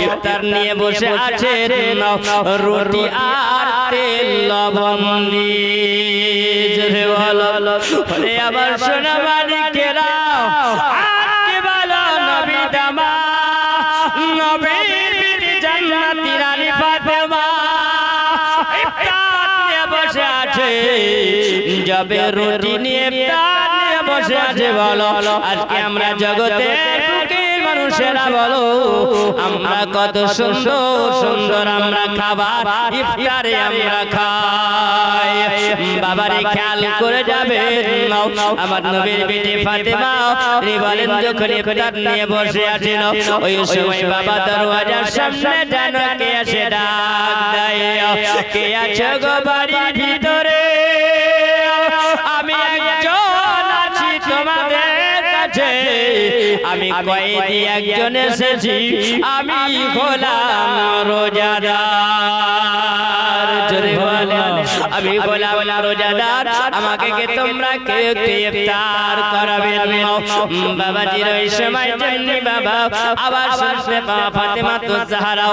ইফতার নিয়ে বসে আছে রুটি আর তেল লবণ দিয়ে বলে আবার সোনা মালিকেরা আজকে বলো নবী দামা নবীর বিবি জান্নাতি রানী ফাতেমা ইফতার নিয়ে বসে আছে যাবে রুটি নিয়ে ইফতার নিয়ে বসে আছে বলো আজকে আমরা জগতে মানুষেরা বলো আমরা কত সুন্দর সুন্দর আমরা খাবার ইফতারে আমরা খাই বাবারে খেয়াল করে যাবে আমার নবীর বিবি ফাতেমা তিনি বলেন যখন ইফতার নিয়ে বসে আছেন ওই সময় বাবা দরওয়াজার সামনে যেন কে এসে ডাক দেয় কে আছে গো বাড়ির ভিতরে আমি একজন আছি তোমাদের কাছে আমি কয়েদি একজন এসেছি আমি গোলাম রোজাদার জোরে বলো আমি গোলাম রোজাদার আমাকে কে তোমরা কে ইফতার করাবে বাবাজির ওই সময় জানি বাবা আবার শুনতে পাওয়া ফাতেমা তো জাহরা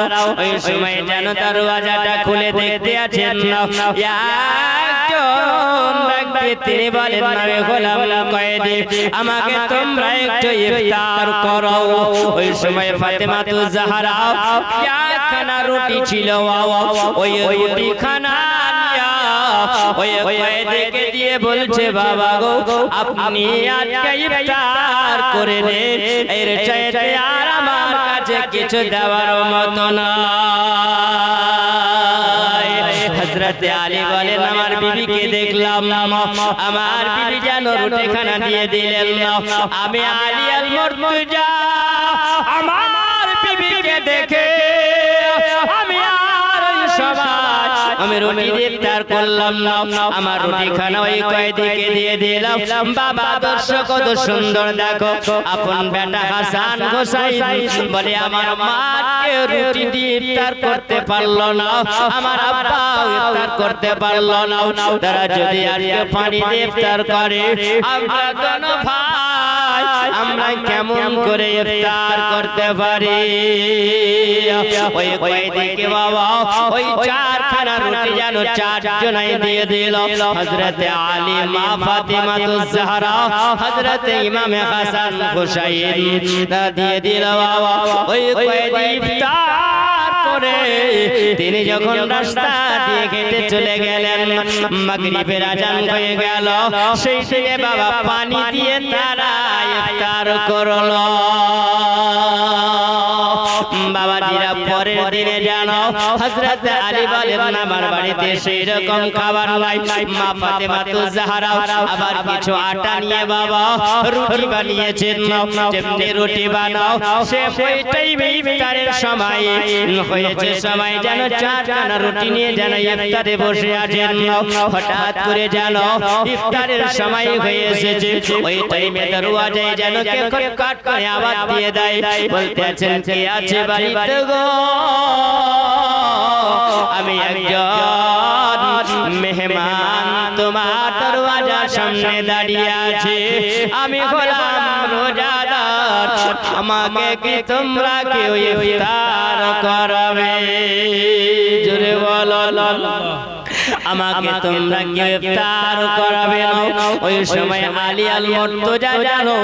ওই সময় যেন দরওয়াজাটা খুলে দেখতে আছেন তিনি বলেন আমি গোলাম কয়েদি আমাকে তোমরা একটু ইফতার করো ওই সময় ফাতেমা তো জাহরা একখানা রুটি ছিল ওই রুটি খানা ওই কয়েদিকে দিয়ে বলছে বাবা গো আপনি আজকে ইফতার করে নেন এর চাইতে আর আমার কাছে কিছু দেওয়ার মতো না হযরতে আলী বলেন আমার বিবিকে দেখলাম আমার বিবি যেন রুটি খানা দিয়ে দিলেন আমি আলী আল মুর্তজা আমার বিবিকে দেখে আমি আর সবাই আমি রুটি ইফতার করলাম না আমার রুটি খানা ওই কয়েদিকে দিয়ে দিলাম বাবা দর্শক কত সুন্দর দেখো আপন বেটা হাসান গোসাই বলে আমার মাকে রুটি দিয়ে ইফতার করতে পারলো না আমার আব্বা ইফতার করতে পারলো না তারা যদি আজকে পানি দিয়ে ইফতার করে আমরা কোনো ভাই আমরা কেমন করে ইফতার করতে পারি ওই কয়েদিকে বাবা ওই চারখানা রুটি যেন চারজনাই দিয়ে দিল হযরতে আলী মা ফাতেমা তো জাহরা হযরতে ইমাম হাসান হুসাইন দিয়ে দিল বাবা ওই কয়েদি ইফতার করে তিনি যখন রাস্তা দিয়ে হেঁটে চলে গেলেন মাগরিবের আজান হয়ে গেল সেই থেকে বাবা পানি দিয়ে তারা ইফতার করলো বাবাজিরা পরের দিনে জানো হযরত আলী বলেন আমার বাড়িতে সেই রকম খাবার নাই মা ফাতেমা তো জাহরা আবার কিছু আটা নিয়ে বাবা রুটি বানিয়েছেন যেমনি রুটি বানাও সে ওইটাই ইফতারের সময় হয়েছে সময় যেন চারখানা রুটি নিয়ে যেন ইফতারে বসে আছেন হঠাৎ করে জানো ইফতারের সময় হয়ে এসেছে ওই টাইমে দরওয়াজায় যেন কে খটখট করে আওয়াজ দিয়ে দেয় বলতে আছেন কে আছে বাড়িতে গো আমি একজন মেহমান তোমার দরওয়াজার সামনে দাঁড়িয়ে আছি আমি গোলাম রোজাদার আমাকে কি তোমরা কেউ ইফতার করাবে জোরে বলো আমাকে তোমরা কি ইফতার করাবে না ওই সময় আলী আল মুর্তজা জানো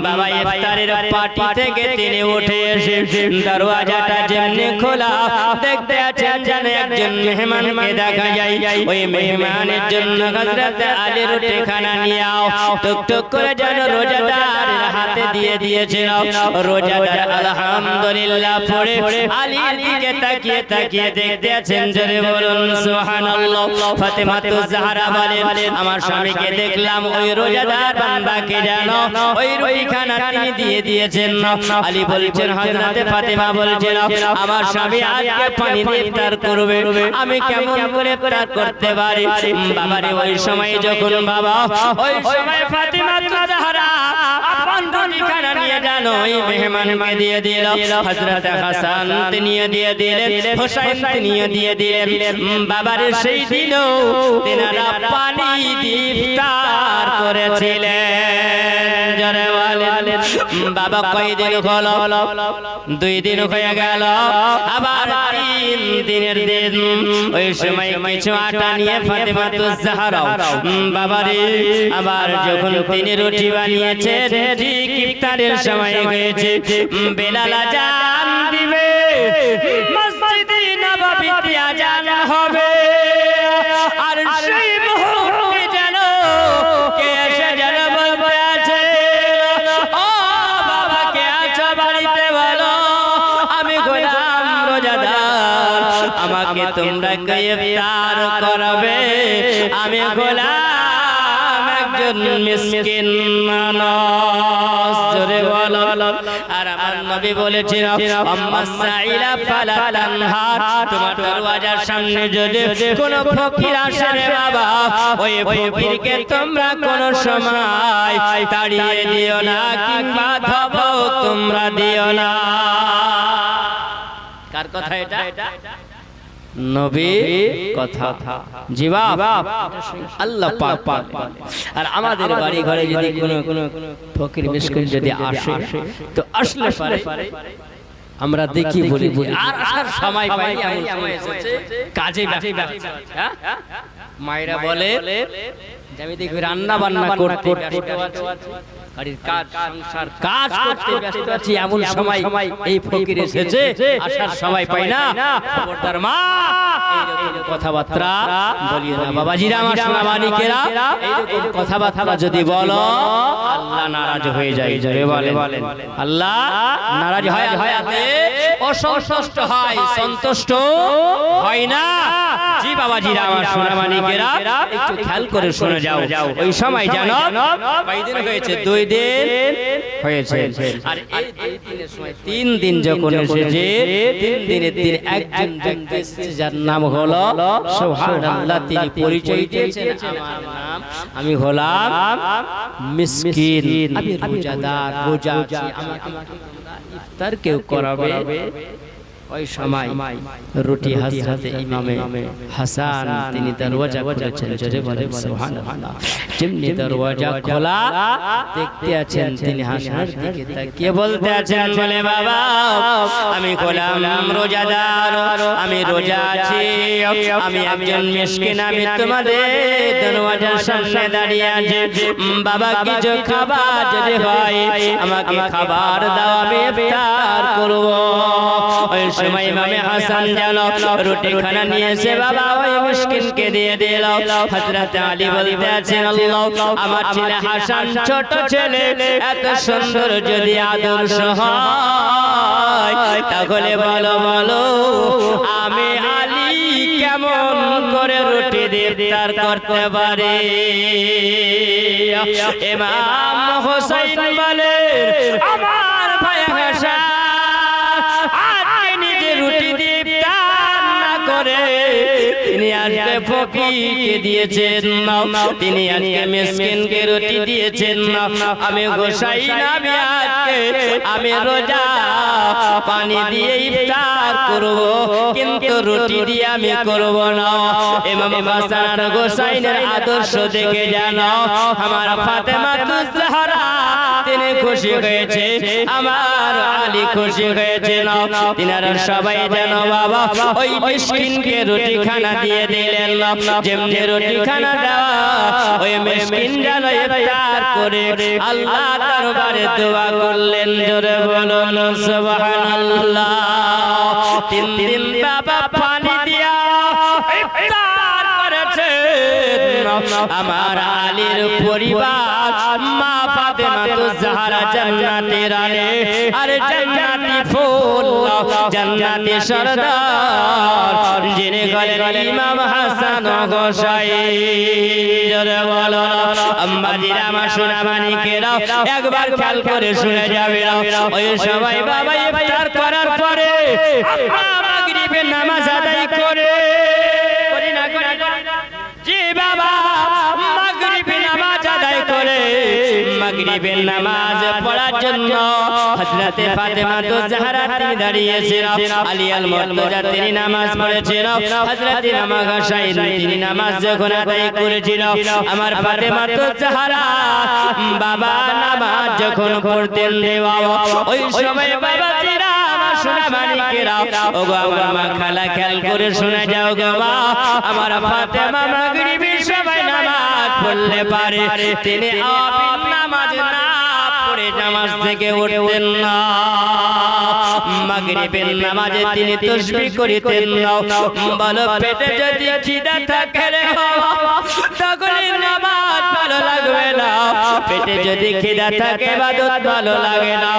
বাবা ইফতারের পার্টি থেকে তিনি উঠে এসে দরওয়াজাটা যেমনি খোলা দেখতে আছেন যেন একজন মেহমানকে দেখা যায় ওই মেহমানের জন্য হযরত আলী রুটি খানা নিয়ে আও টুকটুক করে যেন রোজাদারের হাতে দিয়ে দিয়েছিল রোজাদার আলহামদুলিল্লাহ পড়ে আলীর দিকে তাকিয়ে তাকিয়ে দেখতে আছেন জোরে বলুন সুবহানাল্লাহ ফাতেমা তো জাহরা বলেন আমার স্বামীকে দেখলাম ওই রোজাদার বান্দাকে জানো ওই রুটি খানা তিনি দিয়ে দিয়েছেন আলী বলছেন হযরতে ফাতেমা বলছেন আমার স্বামী আজকে পানি দিয়ে ইফতার করবে আমি কেমন করে ইফতার করতে পারি বাবারে ওই সময় যখন বাবা ওই সময় ফাতেমা তো জাহরা আপন রুটি খানা নিয়ে জানো ওই মেহমানকে দিয়ে দিল হযরতে হাসান তিনি দিয়ে দিলেন হুসাইন তিনি দিয়ে দিলেন বাবারে সেই দিনও তেনারা পানি দিয়ে ইফতার করেছিলেন জোরে বলেন বাবা কয়দিন হলো? 2 দিন হয়ে গেল, আবার 3 দিনের দিন। ওই সময় কিছু আটা নিয়ে ফাতেমাতুজ জাহরা বাবারে আবার যখন তিনি রুটি বানিয়েছে, ঠিক ইফতারের সময় হয়েছে, বেলাল আযান দিবে, মসজিদে নববীতে আযান হবে, আর সেই মুহূর্তে যেন কে এসে যেন বলতে আছে, ও বাবা কে আছো বাড়িতে বলো, আমি গোলাম রোজাদার, আমাকে তোমরা কে ইফতার করাবে, আমি গোলাম একজন মিসকিন মানুষ। জোরে বলো। আর আমার নবী বলেছেন, আম্মা সাইলা ফালা তানহার, তোমার দরওয়াজার সামনে যদি কোন ফকির আসে রে বাবা, ওই ফকিরকে তোমরা কোন সময় তাড়িয়ে দিও না, কিংবা ধমক তোমরা দিও না। কার কথা এটা? নবী কথা। জি বাবা, আল্লাহ পাক। আর আমাদের বাড়ি ঘরে যদি কোনো ফকির মিসকিন যদি আসে, তো আসলে পারে আমরা দেখি বলি আর আসার সময় পাই, এমন সময় এসেছে কাজে ব্যস্ত। হ্যাঁ, মায়েরা বলে আমি দেখি রান্না বান্না করতে ব্যস্ত আছি, বাড়ির কাজ সংসার কাজ করতে ব্যস্ত আছি, এমন সময় এই ফকির এসেছে, আসার সময় পাই না। খবরদার মা, এইরকম কথাবার্তা বলিও না। বাবাজিরা আমার সোনা মানিকেরা, এইরকম কথাবার্তা যদি বলো আল্লাহ নারাজ হয়ে যায়। জোরে বলেন, আল্লাহ নারাজ হয়, হায়াতে অসন্তুষ্ট হয়, সন্তুষ্ট হয় না। জি বাবাজিরা আমার সোনা মানিকেরা, একটু খেয়াল করে শুনে যাও। ওই সময় জানো কয়দিন হয়েছে? 2 দিন হয়েছে। আর এই 2 দিনের সময় 3 দিন যখন এসেছে, 3 দিনের দিন একজন ব্যক্তি এসেছে যার নাম হলো সুবহানাল্লাহ। তিনি পরিচয় দিয়েছেন, আমার নাম, আমি হলাম মিসকিন, আমি রোজাদার, রোজা আছি, আমাকে ইফতার কেউ করাবে। ওই সময় রুটি হযরতে ইমামে হাসান তিনি দরওয়াজা খুলেছেন। জোরে বলেন সুবহানাল্লাহ। যেমনি দরওয়াজা খোলা, দেখতে আছেন তিনি হাসানের দিকে তাকিয়ে বলতে আছেন, বলে বাবা আমি গোলাম রোজাদার, আমি রোজা আছি, আমি একজন মিসকিন, আমি তোমাদের দরওয়াজার সামনে দাঁড়িয়ে আছি, বাবা কিছু খাবার যদি হয় আমাকে খাবার দাও, আমি ইফতার করব। ওই সময় ইমামে হাসান জানো রুটি খানা নিয়েছে, বাবা ওই মিসকিনকে দিয়ে দিল। হযরত আলী বলতে আছেন, আল্লাহ আমার ছেলে হাসান ছোট ছেলে, এত সুন্দর যদি আদর্শ হয়, তাহলে বলো বলো আমি আলী কেমন করে রুটি দিয়ে ইফতার করতে পারি? ইমাম হোসেন বলে, আমার ভাই হাসান তিনি আজকে ফকিরকে দিয়েছেন, তিনি আজকে মিসকিনকে রুটি দিয়েছেন, আমি গোসাই নবী আজকে আমি রোজা পানি দিয়ে ইফতার করব, কিন্তু রুটি দিয়ে আমি করব না। ইমাম হাসান আর গোসাইনের আদর্শ দেখে জানো আমার ফাতেমাতুজ জাহরা তিনি খুশি হয়েছে, আমার আলী খুশি হয়েছে। তিনারা সবাই জানো বাবা ওই মিসকিনকে রুটি খানা দিয়ে দিলেন, যেমনি রুটি খানা দেওয়া ওই মিসকিন যেন ইফতার করে আল্লাহ দরবারে দোয়া করলেন। জোরে বলুন সুবহানাল্লাহ। 3 দিন বাবা পানি দিয়া ইফতার করেছে আমার আলীর পরিবার, মা ফাতেমাতুজ জাহরা জান্নাতি রানী, আর জান্নাতি ফুল, জান্নাতি সরদার, যিনি হলেন ইমাম হাসান গোসাই। জোরে বলো আম্মাজিরা আমার সোনা মানিকেরা, একবার খেয়াল করে শুনে যাবে। ওই সবাই বাবা ইফতার করার পরে মাগরিবের নামাজ আদায় করে, জি বাবা মাগরিবের নামাজ আদায় করে মাগরিবের নামাজ পড়ার জন্য হযরতে ফাতেমা তো জাহরা তিনি দাঁড়িয়েছিলেন আলী আল মুর্তজা তিনি নামাজ পড়েছিলেন হযরতে ইমাম হাসান তিনি নামাজ যখন আদায় করেছিলেন আমার ফাতেমা তো জাহরা বাবা নামাজ যখন পড়তেন রে বাবা ওই সময় বাবা জিরা আমার সোনা মানিকেরা ওগো আমার মা খালা খেয়াল করে শুনে যাও গো মা আমার ফাতেমা মাগরিবের সময় নামাজ পড়লে পারে তিনি আবিন নামাজ না পড়ে নামাজ থেকে উঠতেন না মাগরিবের নামাজে তিনি তাসবিহ করিতেন না বলো পেটে যদি খিদা থাকে রে তখন নামাজ ভালো লাগবে না পেটে যদি খিদা থাকে ইবাদত ভালো লাগে না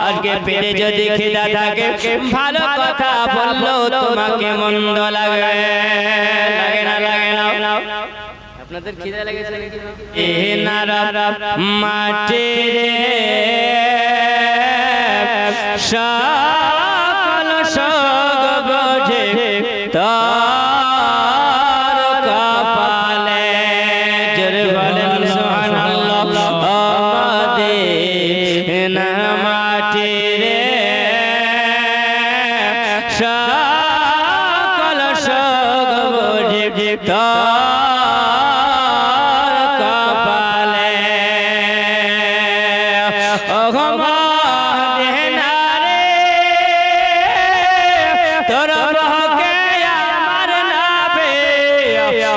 আজকে পেটে যদি খিদা থাকে ভালো কথা বললেও তোমাকে মন্দ লাগবে লাগে না আপনাদের খিদা লেগেছে এ নারা মাটির সকল সগ বোঝে তার কপালে জোরে বলেন সুবহানাল্লাহ মদিনা মাটির সকল সগ বোঝে তার কপালে ওগো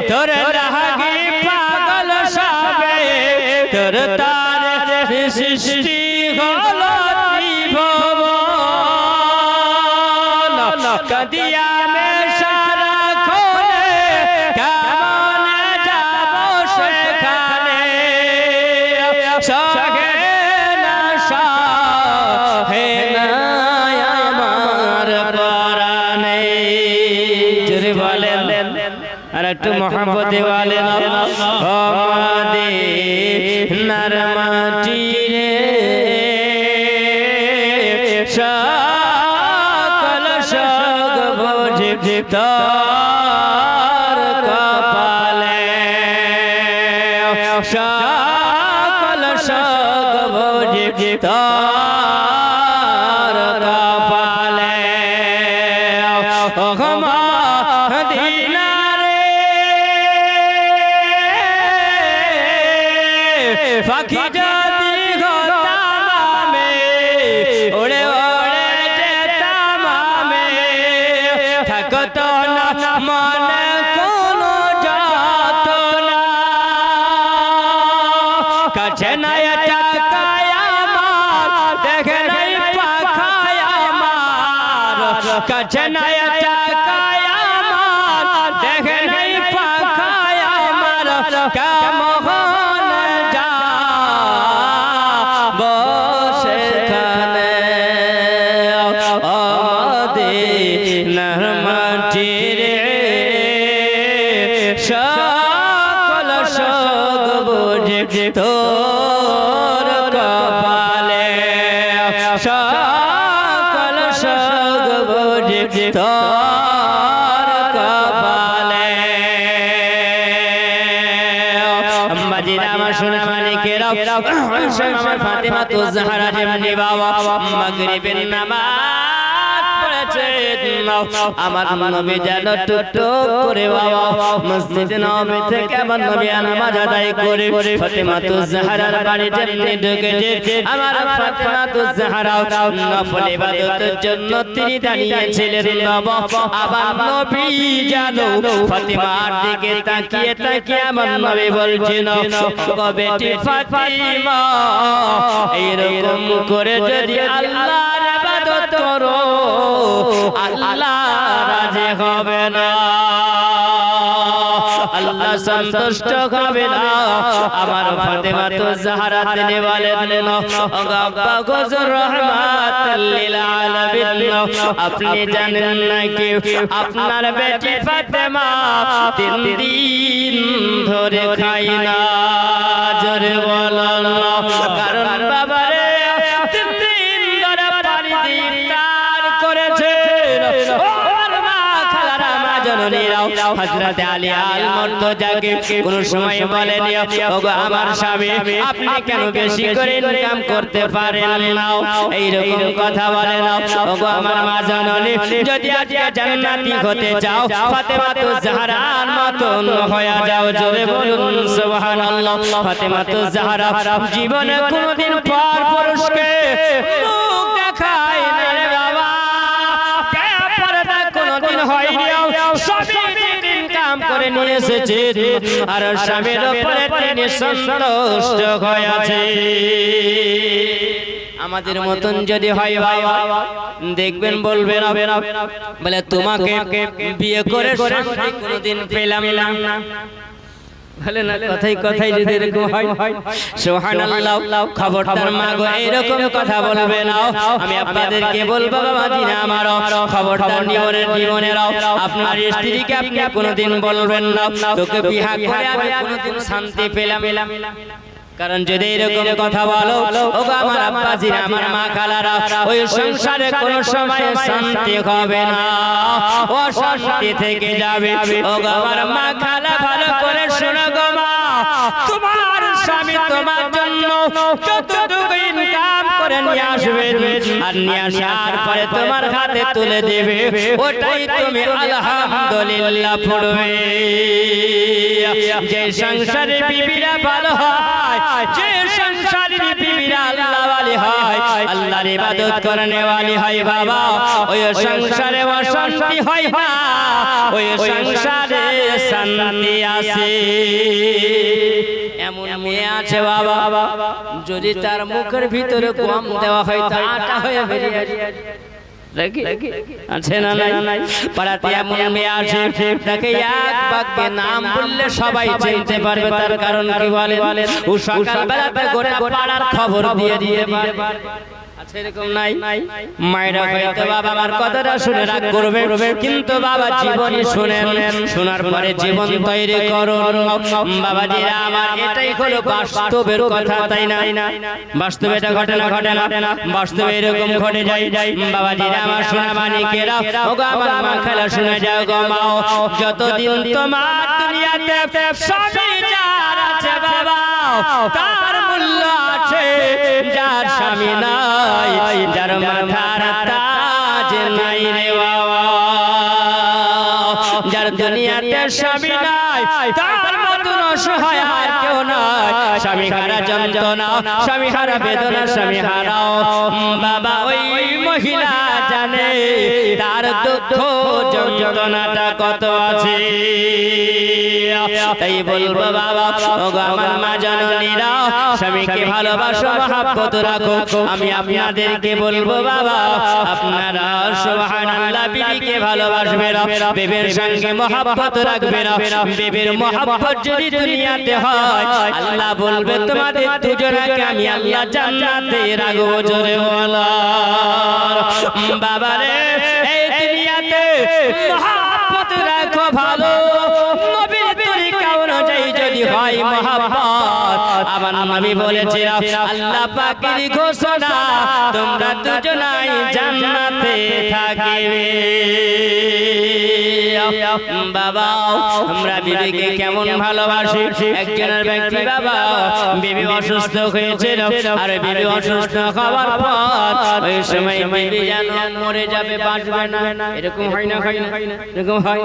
তোর লাগি পাগল সবে তোর তার সৃষ্টি হলো ত্রিভুবন কাদিয়া মে সারা খোলে কেমন যাব সেখানে সগে না সহে না আমার পরাণে জোরে বলেন আর একটু মোহাম্মতে বলেন ও মদিনার মাটি রে সকল সগ বোঝে তার কপালে সকল সগ বোঝে তার কপালে ও মদিনা পাখি যদি হতাম আমি ওড়ে ওড়ে যেতাম আমি থাকতো না মনে কোনো যাতনা কাছে নাই টাকায় আমার দেখে নাই পাখায় আমার কাছে নাই টাকায় আমার দেখে নাই পাখায় আমার কেমন সকল সগ বোঝে তোর কপালে সকল সগ বোঝে তোর কপালে বাজিরা আমার সোনা মানিকেরা আমার ফাতেমা তো জাহরা যেমনি বাবা মাগরিবের নামাজ পড়েছে আমার নবী যেন টুকটুক করে বাবা মসজিদে নববী থেকে আমার নবী নামাজ আদায় করে ফাতেমা তো জাহরার বাড়ি যেমনি ঢুকেছে আমার ফাতেমা তো জাহরা নফল ইবাদতের জন্য তিনি দাঁড়িয়েছিলেন বাবা আবার নবী যেন ফাতেমার দিকে তাকিয়ে তাকিয়ে আমার নবী বলছেন ও বেটি ফাতিমা এরকম করে যদি আল্লাহর ইবাদত করো আল্লাহ রাজি হবে না আল্লাহ সন্তুষ্ট হবে না আমার ফাতেমা তো জাহরা তিনি বলেন আব্বা গজর রহমাতুল লিল আলামিন আপনি জানেন নাকি আপনার বেটি ফাতেমা 3 দিন ধরে খায় না জোরে বলেন কারণ বাবারে 3 দিন ধরে পানি দিয়ে ইফতার করেছে ও মা খালারা মা জননীরা হযরত আলী আল মুর্তজাকে কোন সময় বলেন ওগো আমার স্বামী আপনি কেন বেশি করে ইনকাম করতে পারেন না এই রকম কথা বলে না ওগো আমার মা জননী যদি আজকে জান্নাতি হতে চাও ফাতেমা তো জাহরার মতন হয়ে যাও জোরে বলুন সুবহানাল্লাহ ফাতেমা তো জাহরা জীবনে কোনদিন পর পুরুষকে মুখ দেখায় না রে বাবা কে পর্দা কোনদিন হয়নি স্বামী ইনকাম করে নিয়ে এসেছে আর স্বামীর উপরে তিনি সন্তুষ্ট হয়ে আছে আমাদের মতন যদি হয় বাবা দেখবেন বলবেন বলে তোমাকে বিয়ে করে শান্তি কোনদিন পেলাম না বলে না কথাই কথাই যদি এরকম হয় সুবহানাল্লাহ খবরদার মা গো এরকম কথা বলবে না আমি আপনাদেরকে বলবো বাবাজি না আমার খবরদার জীবনের আপনার স্ত্রীকে আপনি কোনদিন বলবেন না তোকে বিয়ে করে আমি কোনদিন শান্তি পেলাম কারণ যদি এরকম কথা বলো ওগো আমার আব্বাজিরা আমার মা খালারা ওই সংসারে কোনো সময় শান্তি হবে না ও শান্তি থেকে যাবে ওগো আমার মা খালা ভালো করে শোনো গো মা তোমার স্বামী তোমার জন্য যতটুকু ইনকাম করে নিয়ে আসবে আর নিয়ে আসার পরে তোমার হাতে তুলে দেবে ওটাই তুমি আলহামদুলিল্লাহ পড়বে যে সংসারে বিবিরা ভালো হয় যে সংসারের বিবিরা আল্লাহ ওয়ালি হয় আল্লাহর ইবাদত করনে ওয়ালি হয় বাবা ওই সংসারে অশান্তি হয় না ওই সংসারে শান্তি আছে এমন মেয়ে আছে বাবা যদি তার মুখের ভিতরে গম দেওয়া হয় তা আটা হয়ে বেরিয়ে আছে না নাই পাড়াতে এমন মেয়ে আছে তাকে এক বাক্যে নাম বললে সবাই চিনতে পারবে তার কারণ কি বলেন ও সকালবেলাতে গোটা পাড়ার খবর দিয়ে পারে আছে এরকম নাই মায়েরা হয়তো বাবা আমার কথাটা শুনে রাগ করবে কিন্তু বাবা জীবনই শুনেন শোনার পরে জীবন তৈরি করুন বাবাজিরা আমার এটাই হলো বাস্তবের কথা তাই না বাস্তবে এটা ঘটে না বাস্তবে এরকম ঘটে যায় বাবাজিরা আমার সোনা মানিকেরা ওগো আমার মা খালা শুনে যাও গো মা যতদিন তোমার দুনিয়াতে স্বামী যার আছে বাবা তার মূল্য আছে যার স্বামী নাই যার মাথার তাজ নাই রে বাবা যার দুনিয়াতে স্বামী নাই তার মতন অসহায় আর কেউ নাই স্বামী হারা যন্ত্রণা স্বামী হারা বেদনা স্বামী হারাও বাবা ওই মহিলা জানে তার দুঃখ যন্ত্রণাটা কত আছে তাই বলবো বাবা ওগো আমার মা জননীরা স্বামীকে ভালোবাসো মহব্বত রাখো আমি আপনাদেরকে বলবো বাবা আপনারা সুবহানাল্লাহ বিবিকে ভালোবাসবেন বিবির সঙ্গে মহব্বত রাখবেন বিবির মহব্বত যদি দুনিয়াতে হয় আল্লাহ বলবে তোমাদের দুজনকে আমি আল্লাহ জান্নাতে রাখবো জোরে বলো বাবারে এই দুনিয়াতে মহব্বত রাখো ভালো নবীর তরিকা অনুযায়ী যদি হয় মহব্বত আমার নবী বলেছেন আল্লাহ পাকের ঘোষণা তোমরা দুজনাই জান্নাতে থাকবে বাবা আমরা বিবিকে কেমন ভালোবাসি একজনের ব্যক্তি বাবা বিবি অসুস্থ হয়েছিল আর বিবি অসুস্থ হওয়ার পর ওই সময় বিবি যেন মরে যাবে বাঁচবে না এরকম হয় না এরকম হয়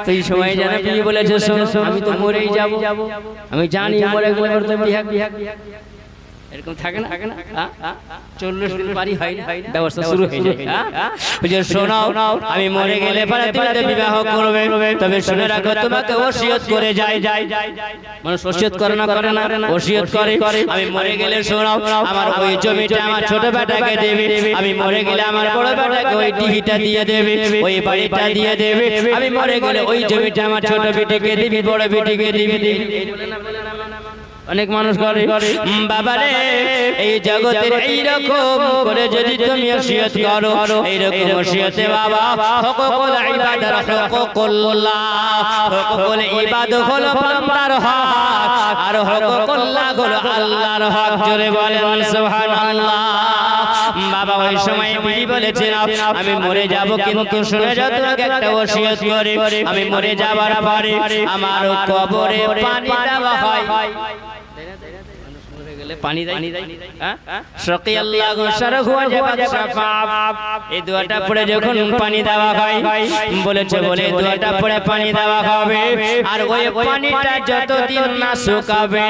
সেই সময় যেন বিবি বলেছে আমি তো মরেই যাব আমি জানি মরে গেলে তো বিহাক এরকম থাকে না 40 দিন পারি হয় না ব্যবস্থা শুরু হয়ে যায় বুঝে শোনাও আমি মরে গেলে পরে তুমি তো বিবাহ করবে তবে শুনে রাখো তোমাকে ওসিয়ত করে যায় মানুষ ওসিয়ত করে না ওসিয়ত করে আমি মরে গেলে শোনাও আমার ওই জমিটা আমার ছোট বেটাকে দেবে আমি মরে গেলে আমার বড় বেটাকে ওই টিভিটা দিয়ে দেবে ওই বাড়িটা দিয়ে দেবে আমি মরে গেলে ওই জমিটা আমার ছোট বেটিকে দিবি বড় বেটিকে দিবি অনেক মানুষ করে বাবারে এই জগতের এই রকম করে যদি তুমি ওসিয়ত করো এই রকম ওসিয়তে বাবা হুকুকুল ইবাদার হুকুকুল্লাহ হুকুকুল ইবাদত হলো বান্দার হক আর হুকুকুল্লাহ হলো আল্লাহর হক জোরে বলেন সুবহানাল্লাহ বাবা ওই সময় বিবি বলেছেন আমি মরে যাব কিন্তু শুনে যাও তোমাকে একটা ওসিয়ত করে আমি মরে যাবার পরে আমার কবরে পানি দেওয়া হয় পানি দেয় শাকি আল্লাহু শারহু ওয়াজাবাত শাফাআত এই দোয়াটা পড়ে যখন পানি দেওয়া হয় বলেছে বলে দোয়াটা পড়ে পানি দেওয়া হবে আর ওই পানিটা যতদিন না শুকাবে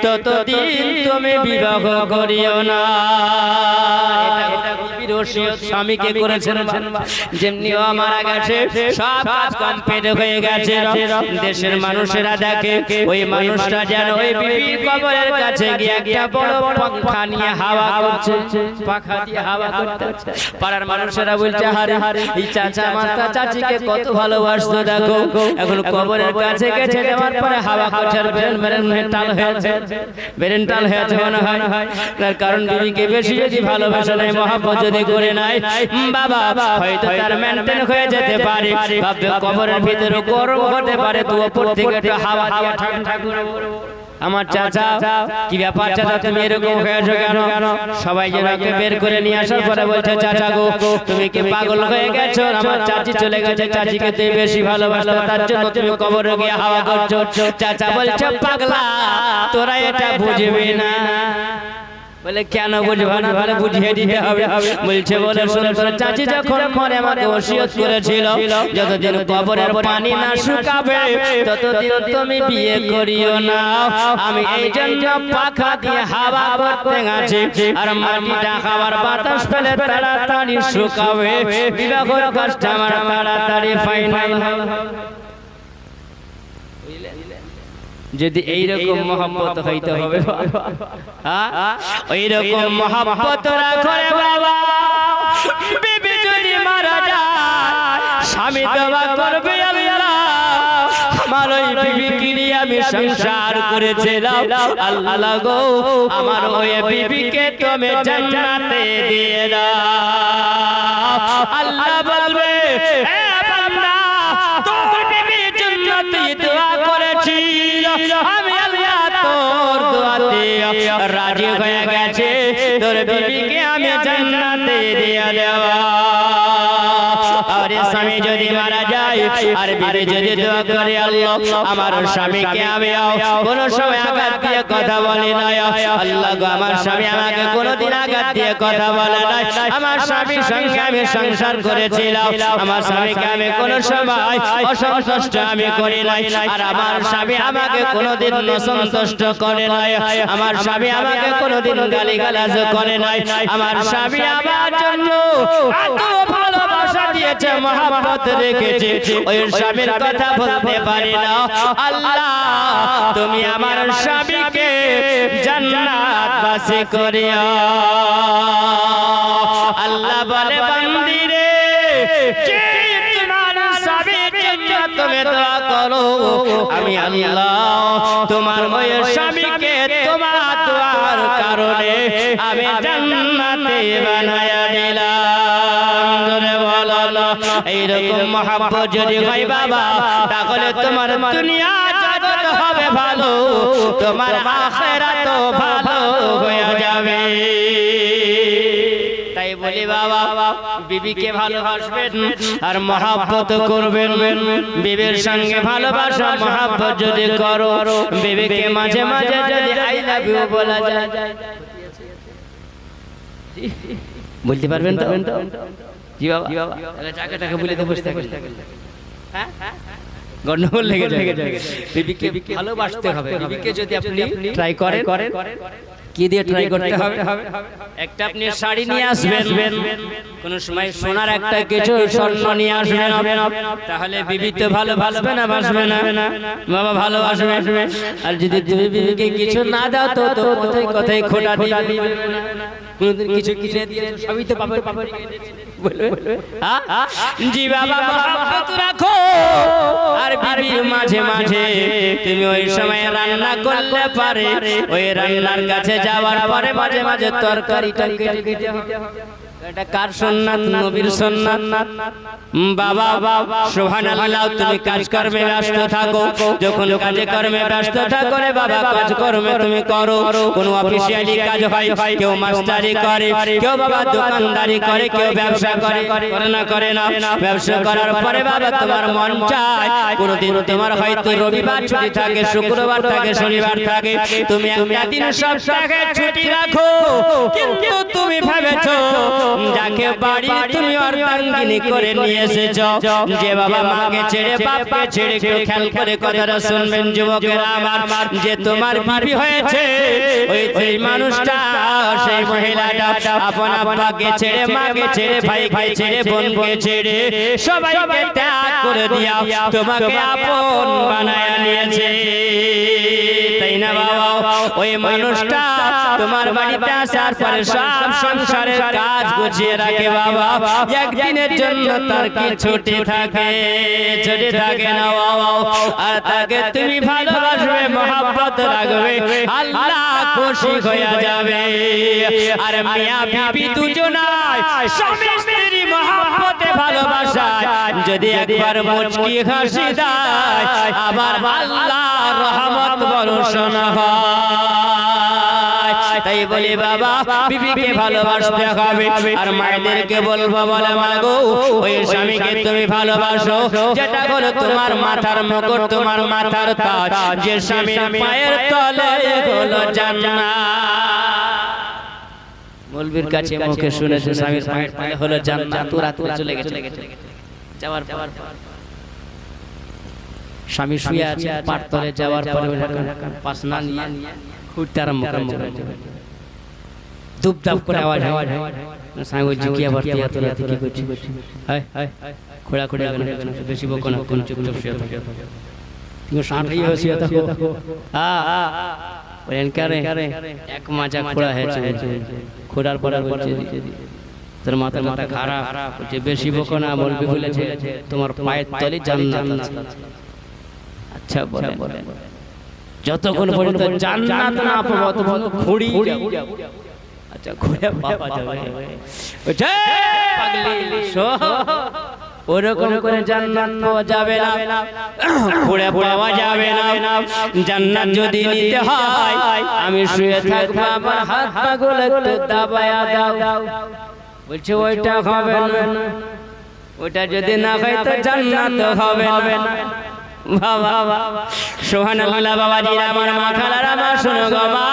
ততদিন তুমি বিবাহ করিও না এটা বিবির ওসিয়ত স্বামীকে করেছেন যেমনিও মারা গেছে সব কাজ কমপ্লিট হয়ে গেছে দেশের মানুষেরা দেখে ওই মানুষটা যেন ওই বিবির কবরের কাছে গিয়ে একটা বড় পাখা নিয়ে হাওয়া করছে পাখা দিয়ে হাওয়া করতে পাড়ার মানুষেরা বলছে আরে এই চাচা আমার চাচিকে কত ভালোবাসতো দেখো এখন কবরের কাছে গেছে যাওয়ার পরে হাওয়া করছে আর বেরেন্টাল হয়েছে মনে হয় তার কারণ বিবিকে বেশি যদি ভালোবাসা নাই মহব্বত যদি করে নাই বাবা হয়তো তার মেনটেন হয়ে যেতে পারে ভাববে কবরের ভিতরে গরম হতে পারে তো উপর থেকে একটা হাওয়া দিয়ে ঠান্ডা করে আমার চাচা কি ব্যাপার চাচা তুমি এরকম হয়েছো কেন সবাই যেটাকে বের করে নিয়ে আসার পরে বলছে চাচা গো তুমি কি পাগল হয়ে গেছো আমার চাচি চলে গেছে চাচিকে তুই বেশি ভালোবাসতো তার জন্য তুমি কবরে গিয়ে হাওয়া করছো চাচা বলছে পাগলা তোরা এটা বুঝবি না বলে কেন বুঝবা না বলে বুঝিয়ে দিতে হবে বলছে বলে শুন তোর চাচি যখন মরে আমাকে ওসিয়ত করেছিল যতদিন কবরের পানি না শুকাবে ততদিন তুমি বিয়ে করিও না আমি এই জন্য পাখা দিয়ে হাওয়া করতে গেছি আর মাটিটা খাবার বাতাস পেলে তাড়াতাড়ি শুকাবে বিবাহের কষ্ট আমার তাড়াতাড়ি ফাইনাল হবে যদি এইরকম মহব্বত হইতে হবে ওইরকম মহব্বত রাখো রে বাবা বিবি যদি মারা যায় স্বামী দোয়া করবে আল্লাহ আমার ওই বিবিকে নিয়ে আমি সংসার করেছিলাম আল্লাহ গো আমার ওই বিবিকে তুমি জান্নাতে দিয়ে দাও আল্লাহ বলবে হে বান্দা তোর বিবি জান্নাতে দোয়া করেছি আমি আল্লাহ তোর দোয়াতে রাজি হয়ে গেছে তোর বিবিকে আমি জান্নাতে দিয়ে দেওয়া আরে স্বামী যদি মারা যায় আর বিবি যদি দোয়া করে আল্লাহ আমার স্বামীকে আমি কোন সময় আঘাত দিয়ে কথা বলে নাই আল্লাহ গো আমার স্বামী আমাকে কোনদিন আঘাত দিয়ে কথা বলে নাই আমার স্বামীর সঙ্গে আমি সংসার করেছিলাম আমার স্বামীকে আমি কোন সময় অসন্তুষ্ট আমি করি নাই আর আমার স্বামী আমাকে কোনদিন অসন্তুষ্ট করে নাই আমার স্বামী আমাকে কোনদিন গালিগালাজ করে নাই আমার স্বামী আমার জন্য এত ভালোবাসা দিয়েছে মহব্বত রেখেছে ওই স্বামীর কথা বলতে পারি না আল্লাহ তুমি আমার স্বামীকে জান্নাতবাসী করিও আল্লাহ বলে বান্দি রে তোমার স্বামীর জন্য তুমি দোয়া করো আমি আল্লাহ তোমার ওই স্বামীকে তোমার দোয়ার কারণে আমি জান্নাতে বানায়া দিলাম জোরে বলো এইরকম মহব্বত যদি হয় বাবা তাহলে তোমার দুনিয়া জগৎ হবে ভালো তোমার আখিরাতও ভালো হয়ে যাবে তাই বলি বাবা বিবিকে ভালোবাসবেন আর মহব্বত করবেন বিবির সঙ্গে ভালোবাসা মহব্বত যদি করো বিবিকে মাঝে মাঝে যদি আই লাভ ইউ বলা যায় বলতে পারবেন তো জি বাবা তাহলে টাকা বলে তো বসে থাকবেন হ্যাঁ গন্ডগোল লেগে যায় বিবিকে ভালোবাসতে হবে বিবিকে যদি আপনি ট্রাই করেন কি দিয়ে ট্রাই করতে হবে একটা আপনি শাড়ি নিয়ে আসবেন কোন সময় সোনার একটা কিছু স্বর্ণ নিয়ে আসবেন তাহলে বিবি তো ভালোবাসবে না বাবা ভালোবাসবে আর যদি তুমি বিবিকে কিছু না দাও তো কোথায় খোটা দিবে কোনদিন কিছু কিনে দিয়ে সবই তো পাবে জি বাবা মহব্বত রাখো আর বিবির মাঝে মাঝে তুমি ওই সময় রান্না করলে পারে ওই রান্নার কাছে যাওয়ার পরে মাঝে মাঝে তরকারিটা কেটে এটা কার সুন্নাত? নবীর সুন্নাত। বাবা সুবহানাল্লাহ, তুমি কাজ কর্মে ব্যস্ত থাকো, যখন কাজে কর্মে ব্যস্ত থাকো রে বাবা, কাজ কর্মে তুমি করো। কোন অফিসিয়ালি কাজ হয়, কেউ মাস্টারি করে, কেউ বাবা দোকানদারি করে, কেউ ব্যবসা করে, করে না? ব্যবসা করার পরে বাবা তোমার মন চায়, কোনদিন তোমার হয়তো রবিবার ছুটি থাকে, শুক্রবার থাকে, শনিবার থাকে, তুমি একটা দিন সপ্তাহে ছুটি রাখো, কিন্তু তুমি ভেবেছো যাকে বাড়ি তুমি অর্ধাঙ্গিনী করে নিয়ে এসেছো, যে বাবা মাকে ছেড়ে বাপকে ছেড়ে, কেউ খেয়াল করে কথাটা শুনবেন যুবকেরা আমার, যে তোমার বিবি হয়েছে, ওই মানুষটা, সেই মহিলাটা আপন আব্বাকে ছেড়ে, মাকে ছেড়ে, ভাইকে ছেড়ে, বোনকে ছেড়ে সবাইকে ত্যাগ করে দিয়া তোমাকে আপন বানায় নিয়েছে, তাই না বাবা? ওই মানুষটা তোমার বাড়িতে আসার পরে সব সংসারের কাজ গুছিয়ে রাখে বাবা, একদিনের জন্য তার কি ছুটি থাকে? ছুটি থাকে না বাবা। আর তাকে তুমি ভালোবাসবে, মহব্বত রাখবে, আল্লাহ খুশি হয়ে যাবে। আর মিয়া বিবি দুজনাই স্বামী স্ত্রী মহব্বতে ভালোবাসায় যদি একবার মুচকি হাসি দেয়, আবার আল্লাহর রহমত বর্ষণ হয়। তাই বলি বাবা, বিবিকে ভালোবাসতে হবে। আর মায়েদেরকে বলবো, বলে মা গো, ওই স্বামীকে তুমি ভালোবাসো, যেটা হলো তোমার মাথার মুকুট, তোমার মাথার তাজ, যে স্বামীর পায়ের তলে হলো জান্নাত। মৌলবীর কাছে মুখে শুনেছে স্বামীর পায়ের তলে হলো জান্নাত, তোরা চলে গেছে। যাওয়ার পর স্বামী শুয়ে আছে, পার তলে যাওয়ার পরে পাসনা নিয়ে খুঁড়তে আরম্ভ করে, দুপ দাপ করে আওয়াজ হয়। স্বামী বলছে, কি আবার তুই এত রাতে কি করছিস? খোড়া খোড়া বেশি বকো না, কোন চুপচাপ শুয়ে থাকো, তুমি সাঁটাই শুয়ে থাকো। বলেন কারে এক মাজা খোড়া হয়েছে, খোড়ার পর বলছে তোর মাথা খারাপ, বলছে বেশি বকো না, বলবি বলেছে তোমার পায়ের তলে জান্নাত আছে। আচ্ছা বলে যতক্ষণ পর্যন্ত জান্নাত না পাবো ততক্ষণ খুঁড়ি যাবো। আচ্ছা খুঁড়ে পাওয়া যাবে, ওঠে পাগলি শো, ওরকম করে জান্নাত পাওয়া যাবে না, খুঁড়ে পাওয়া যাবে না। জান্নাত যদি নিতে হয়, আমি শুয়ে থাকবো, আমার হাত পাগুলো একটু দাবায়া দাও। বলছে ওইটা হবে না, ওইটা যদি না হয় তো জান্নাত হবে না। বাবা সুবহানাল্লাহ, বাবাজিরা আমার, মা খালারা আমার, শোনো গো মা,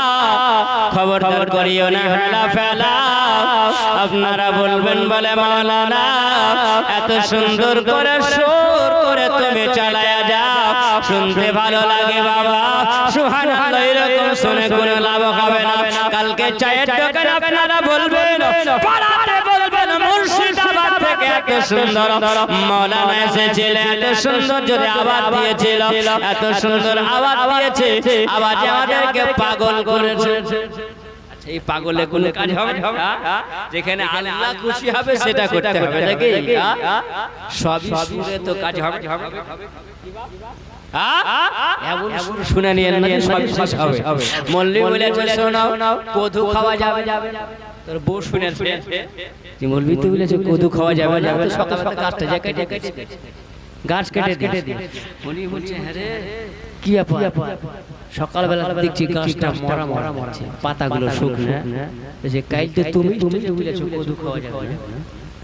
খবরদার করিও না হেলা ফেলা। আপনারা বলবেন বলে মাওলানা এত সুন্দর করে সুর করে তুমি চালায়া যাও, শুনতে ভালো লাগে বাবা, সুবহানাল্লাহ, এরকম শুনে কোনো লাভ হবে না। কালকে চায়ের দোকানে আপনারা বলবেন, পাড়াতে বলবেন মুর্শিদাবাদ থেকে এত সুন্দর মাওলানা এসেছিল, এত সুন্দর যদি আওয়াজ দিয়েছিল, এত সুন্দর আওয়াজ দিয়েছে, আওয়াজে আমাদেরকে পাগল করেছে। এই পাগলে কোন কাজ হবে? যেখানে আল্লাহ খুশি হবে সেটা করতে হবে নাকি? সবই সুরে তো কাজ হবে। শুনে নিয়ে সব শেষ হবে। মল্লি বলেছে শোনাও, কদু খাওয়া যাবে, তোর বউ শুনেছে, মৌলবি তো বলেছে কদু খাওয়া যাবে না, তো সকালে গাছটা যে কেটে গাছ কেটে দিয়ে উনি বলছে, হ্যাঁ রে কি আপা, সকালবেলা দেখছি গাছটা মরা মরছে, পাতাগুলো শুকনো, যে কাইতে তুমি বলেছো কদু খাওয়া যাবে না,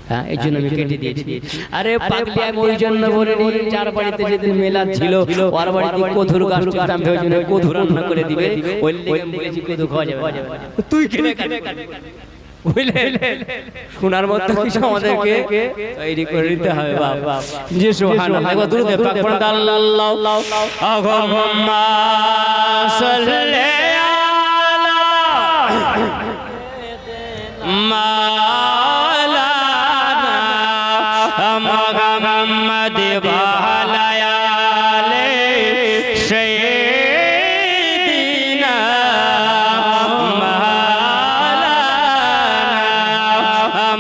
হ্যাঁ এই জন্য আমি কেটে দিয়েছি। আরে পাগলি, আমি ওই জন্য বলিনি, যার বাড়িতে যেদিন মেলা ছিল ওর বাড়িতে কদুর গাছ ছিলাম, ভেবেছি কদু রান্না করে দিবে, ওই বলেছি কদু খাওয়া যাবে। তুই কিনে শোনার মতো কিছু আমাদেরকে তৈরি করে নিতে হবে বাবা। যে সুবহানাল্লাহ, একবার দুরূদ পাক পড়ুন, আল্লাহুম্মা সাল্লি আলা মাওলানা মুহাম্মাদ ওয়া আলা আলি সাইয়্যিদিনা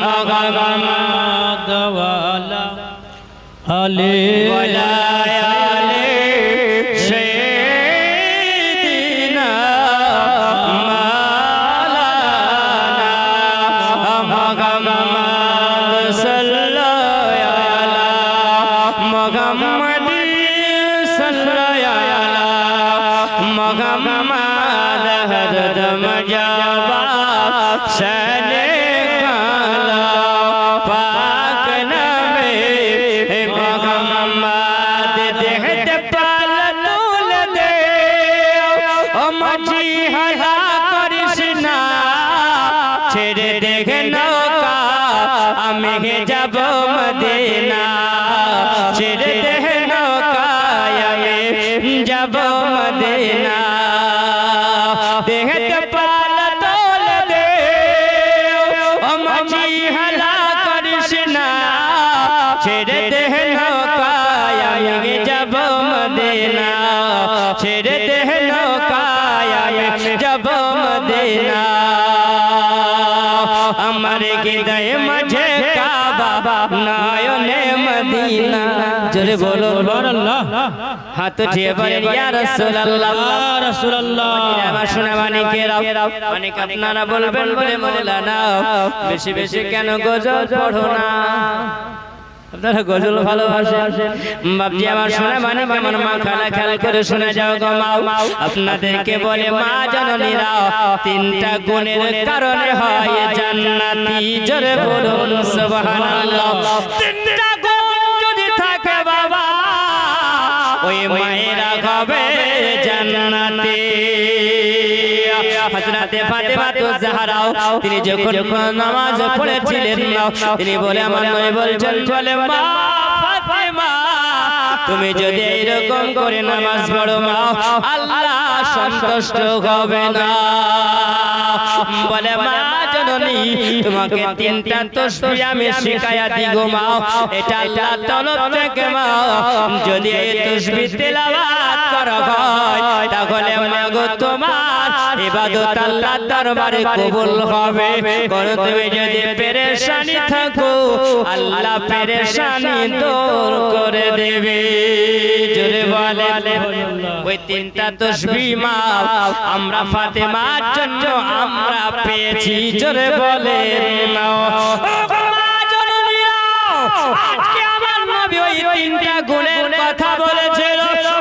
মুহাম্মাদ ওয়া আলা আলি সাইয়্যিদিনা মাওলানা মুহাম্মাদ صلی علی محمد ہر دم جواب سنے کالا پاک نبی محمد دیکھتے پال دول دے او مجھی ہلا کرشنا ছেড়ে দেখে নৌকা আমি যাব মদিনা ছেড়ে দেখে নৌকা আমি যাব মদিনা দেখতে পাল তোল দে ও মাঝি হালা করিস না ছেড়ে দেখে নৌকা আমি যাব মদিনা ছেড়ে দেখে নৌকা আমি যাব মদিনা আমার হৃদয় মাঝে কাবা নয়নে মদিনা জোরে বলো সুবহানাল্লাহ হাত উঠিয়ে বলেন ইয়া রাসূলুল্লাহ রাসূলুল্লাহ আমার সোনা মানিকেরা অনেক আপনারা বলবেন বলে মাওলানা বেশি বেশি কেন গজল পড়ো না আপনারা গজল ভালোবাসেন বাপজি আমার সোনা মানিক আমার মা খালা খেয়াল করে শুনে যাও গো মা আপনাদেরকে বলে মা জননীরা তিনটা গুণের কারণে হয় জান্নাতি জোরে বলুন সুবহানাল্লাহ তিনটা গুণ যদি থাকে বাবা ওই মায়েরা হবে জান্নাতি হযরতে ফাতেমা তো জাহরা তিনি যখন নামাজ পড়েছিলেন তিনি বলে আমার নবী বলছেন বলে মা ফাতেমা তুমি যদি এরকম করে নামাজ পড়ো মা আল্লাহ সন্তুষ্ট হবে না বলে মা জননী তোমাকে তিনটা তাসবিহ আমি শিখায়া দিগো মা এটা আল্লাহর তরফ থেকে মা যদি এই তাসবিহ তেলাওয়াত করা হয় তাহলে মাগো তোমার ইবাদত আল্লাহর দরবারে কবুল হবে কোন তুমি যদি পেরেশানি থাকো আল্লাহ পেরেশানি দূর করে দেবে জোরে বলে ওই তিনটা তাসবিহ মা আমরা ফাতেমার জন্য আমরা পেয়েছি জোরে বলে নাও মা জননীরা আজকে আমার নবী ওই তিনটা গুণের কথা বলেছিল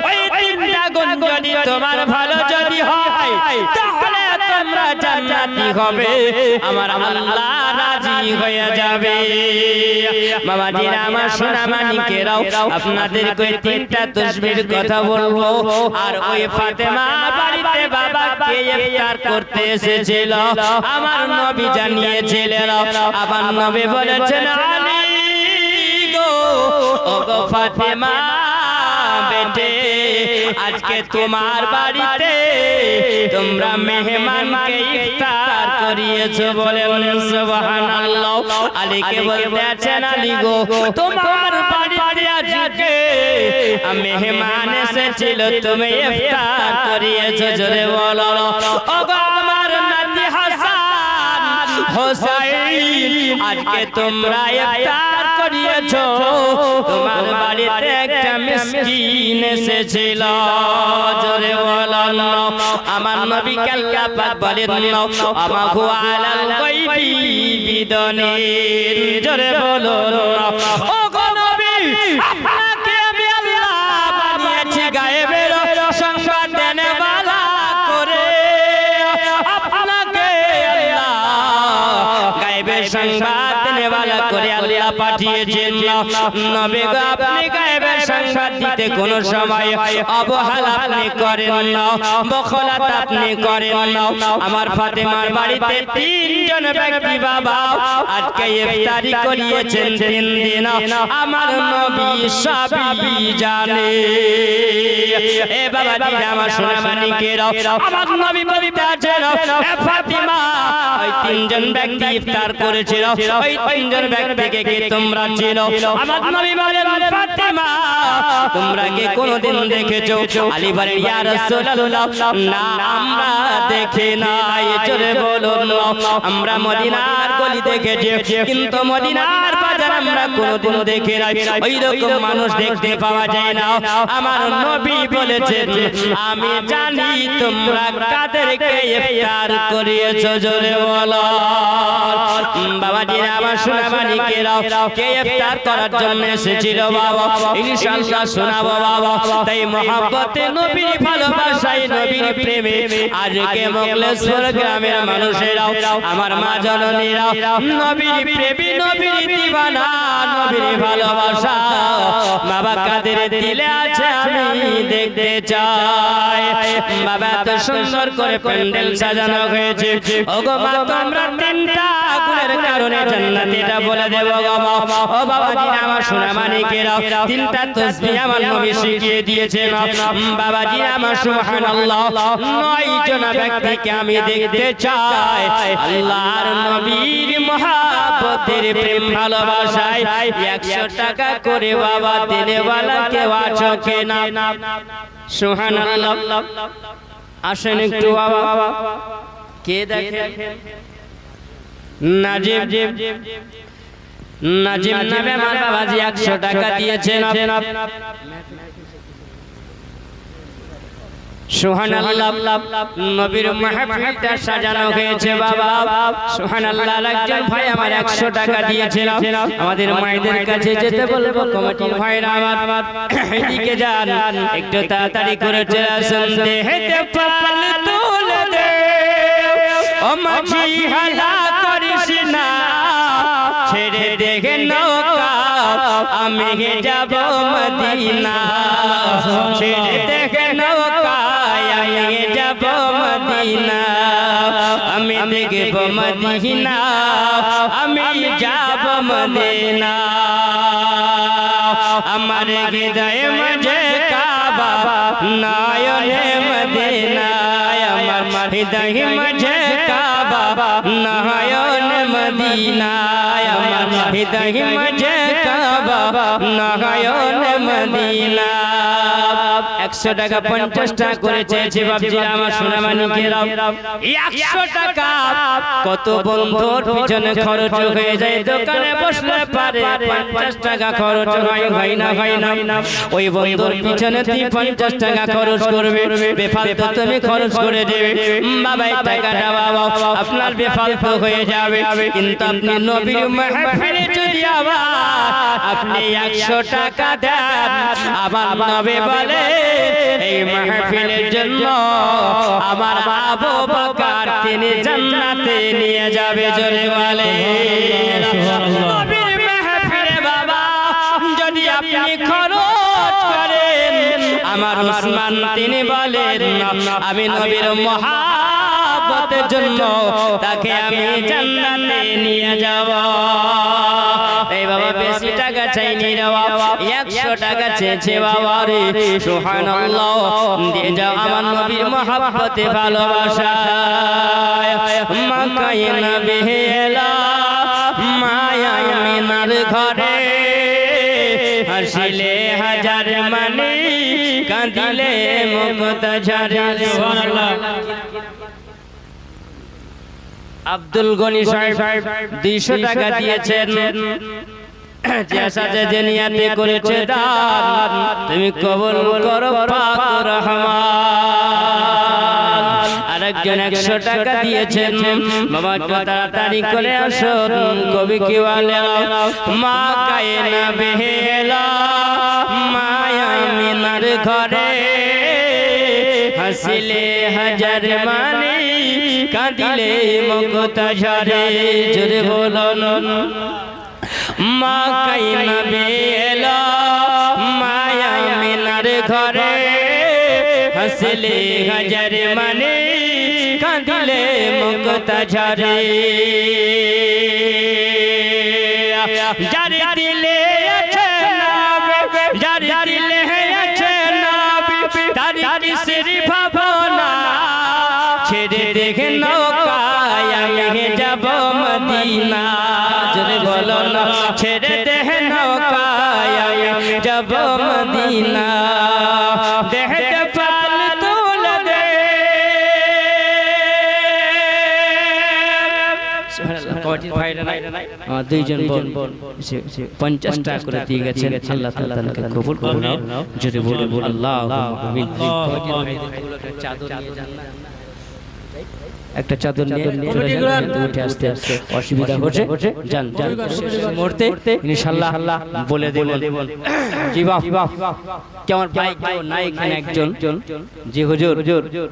ওই তিনটা গুণ যদি তোমার ভালো যদি হয় তাহলে তোমরা জান্নাতি হবে আমার আল্লাহ রাজি হয়ে যাবে বাবাজিরা আমার সোনা মানিকেরাও আপনাদেরকে ওই তিনটা তাসবিহর কথা বলবো আর ওই ফাতেমা বাড়িতে বাবাকে ইফতার করতে এসেছিল আমার নবী জানিয়েছিলেন আমার নবী বলেছেন আলী গো ও গো ফাতেমা বেটে আজকে তোমার বাড়িতে তোমরা মেহমানকে ইফতার করিয়েছো বলেন সুবহানাল্লাহ আলীকে বলতে আছেন আলী গো তোমার বাড়িতে আজকে মেহমান এসেছিল তুমি ইফতার করিয়েছো জোরে বলো ও গো আমার নাতি হাসান হোসেন আজকে তোমরা ইফতার করিয়েছো তোমার বাড়িতে একটা মিসকিন এসেছিল জোরে বলেন আমার নবী আল্লাহ পাক বলেন আমাহু আলাল গায়বি বিদনির জোরে বলুন ও গো নবী আপনাকে আমি আল্লাহ বানিয়েছি গায়েবের সংবাদ দেনে বালা করে আপনাকে আল্লাহ গায়েবের সংবাদ দেনে বালা করে আল্লাহ পাঠিয়েছেন নবী গো আপনি গায়েবের সংবাদ দিতে কোন সময় অবহেলা আপনি করেন না বখলাত আপনি করেন না আমার ফাতেমার বাড়িতে তিনজন ব্যক্তি বাবা আজকে ইফতারি করিয়েছেন 3 দিন আমার নবী সবই জানে এ বাবা দিদা আমার সোনা মানিকেরা আমার নবী বলতে আছেন এ ফাতেমা ওই তিনজন ব্যক্তি ইফতার করেছিল ওই তিনজন ব্যক্তিকে কি তোমরা চিনো আমার নবী বলেন ফাতেমা তোমরা কি কোনদিন দেখেছো আলী বলেন ইয়া রাসূলুল্লাহ না আমরা দেখি নাই জোরে বলুন আমরা মদিনার গলি দেখেছি কিন্তু মদিনার বাজার আমরা কোনোদিন দেখি নাই, ওই রকম মানুষ দেখতে পাওয়া যায় না। আমার নবী বলেছেন আমি জানি তোমরা কাদেরকে ইফতার করিয়েছো, জোরে বলো। বাবাজিরা আমার সোনা মানিকেরা, কে ইফতার করার জন্য এসেছিল বাবা? ইনশাআল্লাহ শোনাবো বাবা। তাই মহব্বতে নবীর ভালোবাসায় নবীর প্রেমে আজকে মোগলেশ্বর গ্রামের মানুষেরা, আমার মা জননীরা নবীর প্রেমী, নবীর দিওয়ানা, নবীর ভালোবাসা বাবা কাদের দিলে আছে আমি দেখতে চাই। বাবা এত সুন্দর করে প্যান্ডেল সাজানো হয়েছে, ওগো মা তোমরা তিনটা গুণের কারণে জান্নাতীটা বলে দেব গো মা। ও বাবাজি আমার সোনা মানিকেরা, তিনটা তাসবিহ আমার নবী শিখিয়ে দিয়েছে মা। বাবাজি আমার সুবহানাল্লাহ, 9 জন ব্যক্তিকে আমি দেখতে চাই আল্লাহর নবীর মহব্বতের প্রেম ভালোবাসায় 100 টাকা করে বাবা দেনেওয়ালা কেউ আছো কিনা? সুবহানাল্লাহ। আসেন একটু বাবা, কে দেখেন? নাজিম নাজিম নামে আমার বাবাজি 100 টাকা দিয়েছেন। সুবহানাল্লাহ। নবীর মাহফিলটা সাজানো হয়েছে বাবা। সুবহানাল্লাহ। একজন ভাই আমার 100 টাকা দিয়েছেন। আমাদের মায়েদের কাছে যেতে বলবো, কমিটির ভাইরা আমার এদিকে যান, একটু তাড়াতাড়ি করে চলে আসুন। দেহেতে পাল তুলে দে ও মাঝি, হালা করিস না, ছেড়ে দেখে নৌকা আমি যাব মদিনা, ছেড়ে দেখে নৌকা আমি যাব মদিনা, আমি দেখব মদিনা, আমি যাব মদিনা। আমার হৃদয় মাঝে কাবা, নয়নে মদিনা, আমার হৃদয় মাঝে কাবা, নয়নে মদিনা, আমার হৃদয় মাঝে কাবা, নয়নে মদিনা। 100 টাকা 50 টাকা করে চেয়েছে বাপজিরা আমার সোনা মানিকেরা। 100 টাকা কত বন্ধুর পিছনে খরচ হয়ে যায়, দোকানে বসলে পারে 50 টাকা খরচ হয় না। ওই বন্ধুর পিছনে তুই 50 টাকা খরচ করবে, বেফালতু তুমি খরচ করে দেবে বাবা। এই টাকাটা বাবা আপনার বেফালতু হয়ে যাবে, কিন্তু আপনি নবীর মাহফিলে যদি আপনি 100 টাকা দেন, আমার নবী বলে এই মাহফিলের জন্য আমার আবু বকর তিনি জান্নাতে নিয়ে যাবে, জোরে বলে। নবীর মাহফিলে বাবা যদি আপনি খরচ করেন, আমার ওসমান তিনি বলেন আমি নবীর মহব্বতের জন্য তাকে আমি জান্নাতে নিয়ে যাব। এই বাবা বেশি টাকা চাইনি রে বাবা, 100 টাকা চেয়েছে বাবা রে। সুবহানাল্লাহ। দিয়ে যাও আমার নবীর মহব্বতে ভালোবাসায়। মাকায়ে নবী এলা মায়া মিনার ঘরে, হাসিলে হাজার মানি, কাঁদিলে মুক্তা ঝরে। সুবহানাল্লাহ। আব্দুল গনি সাহেব 200 টাকা দিয়েছেন। যে নিয়াতে করেছে দান তুমি কবুল করো পাক রহমান। আরেকজন 100 টাকা দিয়েছেন। বাবা তাড়াতাড়ি করে আসুন, কবি কি বলে? মা কায়ে না বেহেলা মায়া মিনার ঘরে, হাসিলে হাজার মানি, কাঁদিলে মুক্তা ঝরে। জোরে বলুন। মা কায়ে না বেহেলা মায়া মিনার ঘরে, হাসিলে হাজার মানি, কাঁদিলে মুক্তা ঝরে। যার দিলে আছে নবী, যার দিলে আছে নবী, তার কিসের ভাবনা, ছেড়ে দেখে নৌকায় আমি যাব মদিনা। জোরে বলো না, ছেড়ে দেখে নৌকায় আমি যাব মদিনা। দেখতে পাল তুলে দে। সুবহানাল্লাহ। ভাইরা নাই আমার দুইজন বোন 50 টাকা করে দিয়ে গেছেন আল্লাহ তাআলা তাদেরকে কবুল করে নাও যদি বলুন আল্লাহুম্মা আমিন চাদর নিয়ে যান না একটা চাদর নিয়ে চলে যান উঠে আসতে অসুবিধা হচ্ছে যান যান মুহূর্তে ইনশাআল্লাহ বলে দেব জি বাপ কেমন ভাই কেউ নাই এখানে একজন জি হুজুর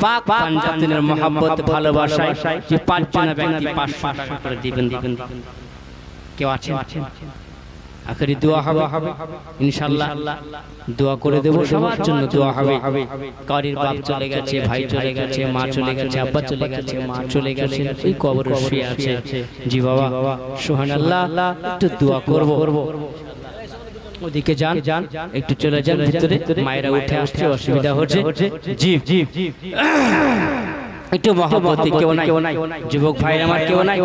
পাক পাঞ্জাবের মহব্বত ভালোবাসায় যে পাঁচজন ব্যক্তি 500 টাকা করে দিবেন কেউ আছেন আখেরি দোয়া হবে ইনশাআল্লাহ দোয়া করে দেব সবার জন্য দোয়া হবে কারির বাপ চলে গেছে ভাই চলে গেছে মা চলে গেছে আব্বা চলে গেছে মা চলে গেছে এই কবরে শুয়ে আছে জি বাবা সুবহানাল্লাহ একটু দোয়া করব ওদিকে যান একটু চলে যান ভিতরে মায়েরা উঠে আসছে অসুবিধা হচ্ছে জি একটু মহব্বতে কেউ নাই যুবক ভাই আমার কেউ নাই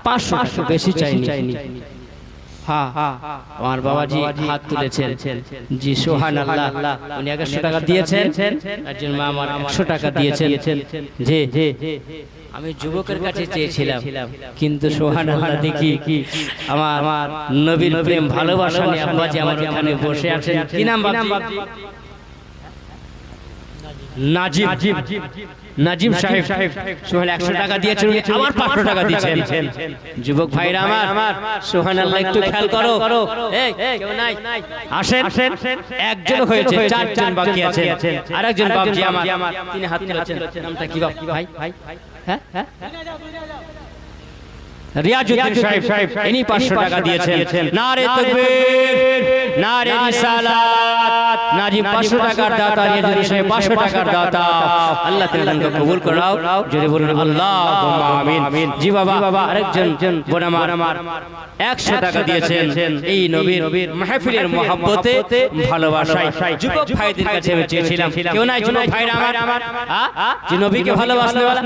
500 টাকা বেশি চাইনি হ্যাঁ আমার বাবাজি হাত তুলেছেন জি সুবহানাল্লাহ উনি 100 টাকা দিয়েছেন একজন মা আমার 100 টাকা দিয়েছেন জি আমি যুবকের কাছে চেয়েছিলাম কিন্তু সুবহানাল্লাহ দেখি আমার নবীর প্রেম ভালোবাসা নিয়ে আব্বাজি আমার এখানে বসে আছেন কি নাম বাবাজি নাজিম সাহেব সোহেল 100 টাকা দিয়েছেন আবার 500 টাকা দিয়েছেন যুবক ভাইরা আমার সুবহানাল্লাহ একটু খেয়াল করো এই কেউ নাই আসেন একজন হয়েছে চারজন বাকি আছে আরেকজন বাবজি আমার তিনি হাত তুলেছেন নামটা কি বাপ ভাই হ্যাঁ রিয়াজউদ্দিন সাহেব ইনি 500 টাকা দিয়েছেন নারে তাকবীর নারে রিসালাত নাজিম 500 টাকার দাতা রিয়াজউদ্দিন সাহেব 500 টাকার দাতা আল্লাহ তাআলা তাকে কবুল করাও যদি বলুন আল্লাহুম্মা আমিন জি বাবা আরেকজন বোন আমার 100 টাকা দিয়েছেন এই নবীর মাহফিলের মহব্বতে ভালোবাসায় যুবক ভাইদের কাছে আমি চেয়েছিলাম কেউ নাই যুবক ভাইরা আমার যে নবীকে ভালোবাসনে वाला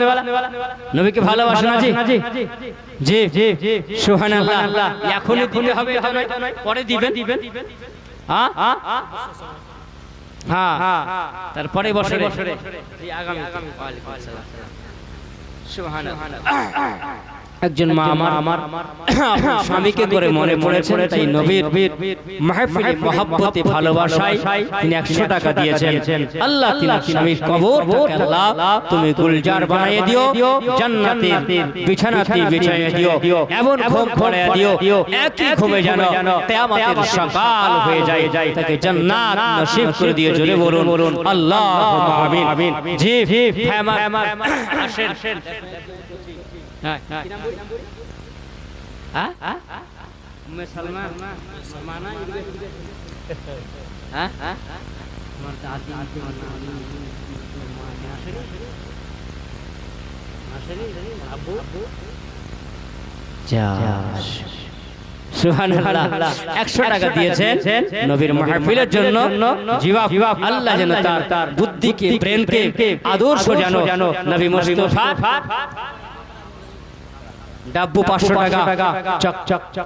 নবীকে ভালোবাসেন জি জি সুবহানাল্লাহ এখনই দিতে হবে পরে দিবেন হ্যাঁ তারপরে বছরে আগামী ওয়ালাইকুম আসসালাম সুবহানাল্লাহ একজন মা আমার স্বামীকে করে মনে পড়েছে তাই নবীর মাহফিলে মহব্বতে ভালোবাসায় তিনি 100 টাকা দিয়েছেন আল্লাহ তিনার স্বামীর কবরটাকে আল্লাহ তুমি গুলজার বানিয়ে দিও জান্নাতের বিছানাতে বিছিয়ে দিও এমন ঘুম পড়িয়ে দিও একই ঘুমে যেন কিয়ামতের সকাল হয়ে যায় তাকে জান্নাত নসিব করে দিও জোরে বলুন আল্লাহুম্মা আমিন জি আমার আসেন उम्मे सलमा माना আমার দাদি আব্বু যা সুবহানাল্লাহ 100 টাকা দিয়েছেন নবীর মাহফিলের জন্য জিবাব আল্লাহ যেন তার বুদ্ধিকে ব্রেনকে আদর্শ যেন নবী মুস্তাফা ডাব্বু 500 টাকা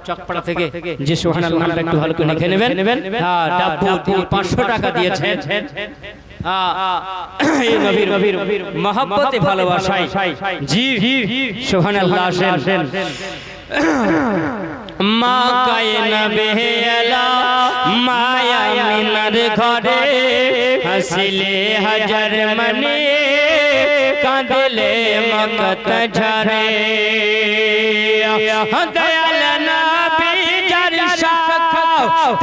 চকপাড়া থেকে যে সুবহানাল্লাহ নামটা একটু ভালো করে লিখে নেবেন হ্যাঁ ডাব্বু তিনি 500 টাকা দিয়েছেন এই নবীর মহব্বতে ভালোবাসায় জি সুবহানাল্লাহ আসেন মা কায়না বেহেলা মায়া মিনার ঘরে হাসিলে হাজার মনে কাঁদলে মকত ঝরে দয়াল নবী যার শাখা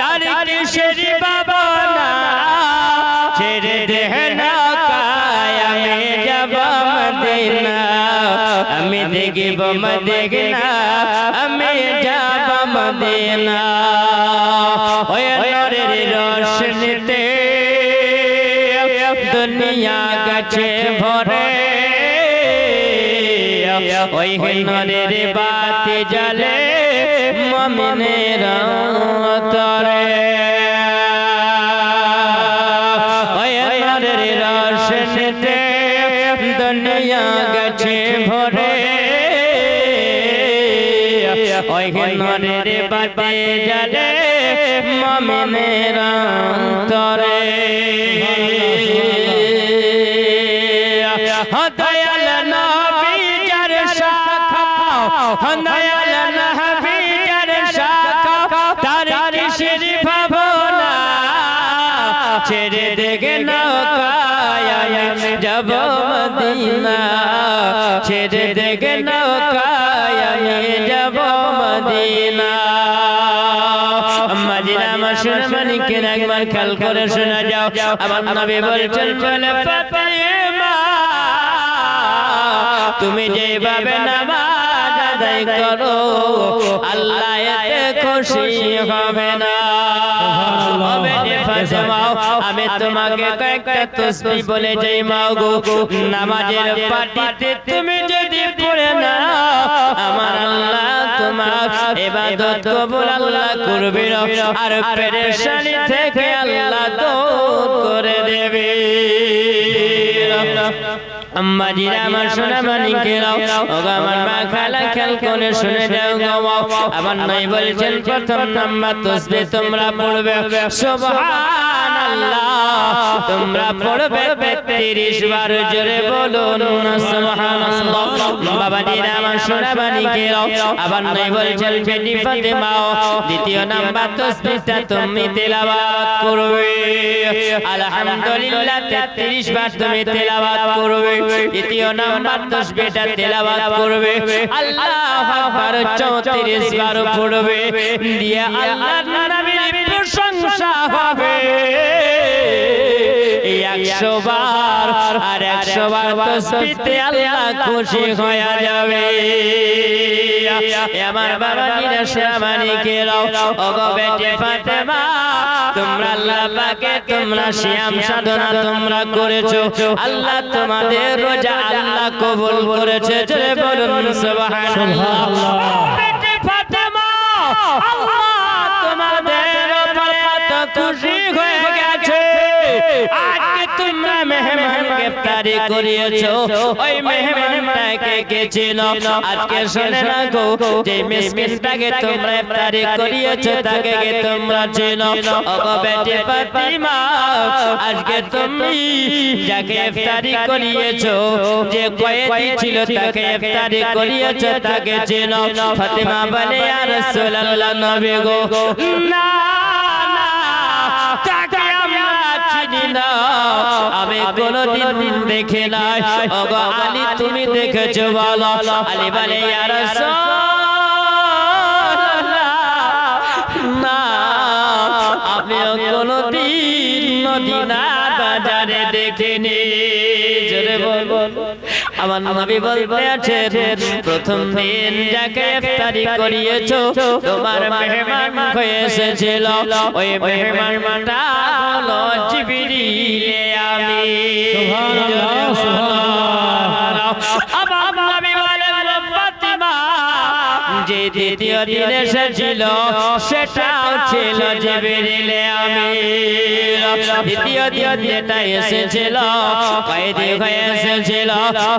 তার কিশোর বাবনা ছেড়ে দেহনা কায়ামে যাব মদিনা আমি দেখব মদিনা আমি যাব মদিনা ওই নূরের রোশনীতে দুনিয়া গেছে ভরে ওই নূরের বাতি জ্বলে মুমিনের অন্তরে ওই নূরের রোশনীতে দুনিয়া গেছে ভরে ওই নূরের বাতি জ্বলে মুমিনের অন্তরে দয়াল নবী যার শাখা ছেড়ে দেখে নৌকায় আমি যাব মদিনা ছেড়ে দেখে নৌকায় আমি যাব মদিনা মদিনা মুসলমানি কেন একবার খেয়াল করে শোনা যাও আমার নবী বলছেন বলে ফাতিমা তুমি যেভাবে নামাজ আদায় করো আল্লাহ এতে খুশি হবে না আমি তোমাকে কয়েকটা তাসবিহ বলে যাই মাও গো নামাজের পাটিতে তুমি যদি পড়ে না আমার আল্লাহ তোমার ইবাদত কবুল আল্লাহ করবে আর পেরেশানি থেকে আল্লাহ দূর করে দেবে আম্মা জিরা আমার সোনা মানিকেরাও ওগো আমার মা খালা খেয়াল করে শুনে যাও গো আমার নবী বলছেন প্রথম নাম্বার তাসবিহ তোমরা পড়বে সুবহানাল্লাহ তোমরা পড়বে 33 বার জোরে বলুন সুবহানাল্লাহ বাবা জিরা আমার সোনা মানিকেরাও আবার নবী বলছেন বেটি ফাতেমা দ্বিতীয় নাম্বার তাসবিহটা তুমি তেলাওয়াত করবে আলহামদুলিল্লাহ 33 বার তুমি তেলাওয়াত করবে দ্বিতীয় নাম্বার তাসবিহটা তেলাওয়াত করবে আল্লাহু আকবার 34 বার পড়বে দিয়ে আল্লাহর নবীর প্রশংসা হবে 100 বার আর 100 বার তাসবিহতে আল্লাহ খুশি হয়ে যাবে আমার বাবা জিরা শামানিকেরাও ওগো বেটি ফাতেমা তোমরা আল্লাহ পাকে তোমরা সিয়াম সাধনা তোমরা করেছো আল্লাহ তোমাদের রোজা আল্লাহ কবুল করেছে জোরে বলুন সুবহানাল্লাহ বেটি ফাতেমা আল্লাহ তোমাদের উপরে এত খুশি হয়ে গেছে আজকে তোমরা মেহমান ইফতারি করিয়েছো ওই মেহমানটাকে কে চেনো আজকে শুনে রাখো যে মিসকিনটাকে তোমরা ইফতারি করিয়েছো তাকে কে তোমরা চেনো ওগো বেটি ফাতিমা আজকে তুমি যাকে ইফতারি করিয়েছো যে কয়েদি ছিল তাকে ইফতারি করিয়েছো তাকে চেনো ফাতিমা বলে ইয়া রাসূলুল্লাহ নবী গো না আমি কোনদিন দেখে নাই ওগো আলী তুমি দেখেছো বলো আলী বলে ইয়া রাসূলুল্লাহ না আমি কোনদিন মদিনার বাজারে দেখিনি জোরে বল আমার নবী বলতে আছেন প্রথম দিন যাকে ইফতারি করিয়েছো তোমার মেহমান হয়ে এসেছিল ওই মেহমানটা হলো জিবরিল আমিন সুবহানাল্লাহ সুবহানাল্লাহ আমার নবী বলেন ফাতিমা যে দ্বিতীয় দিন এসেছিল সেটাও ছিল জিবরিল আমিন দ্বিতীয় দিন যেটা এসেছিল কয়েদি হয়ে এসেছিল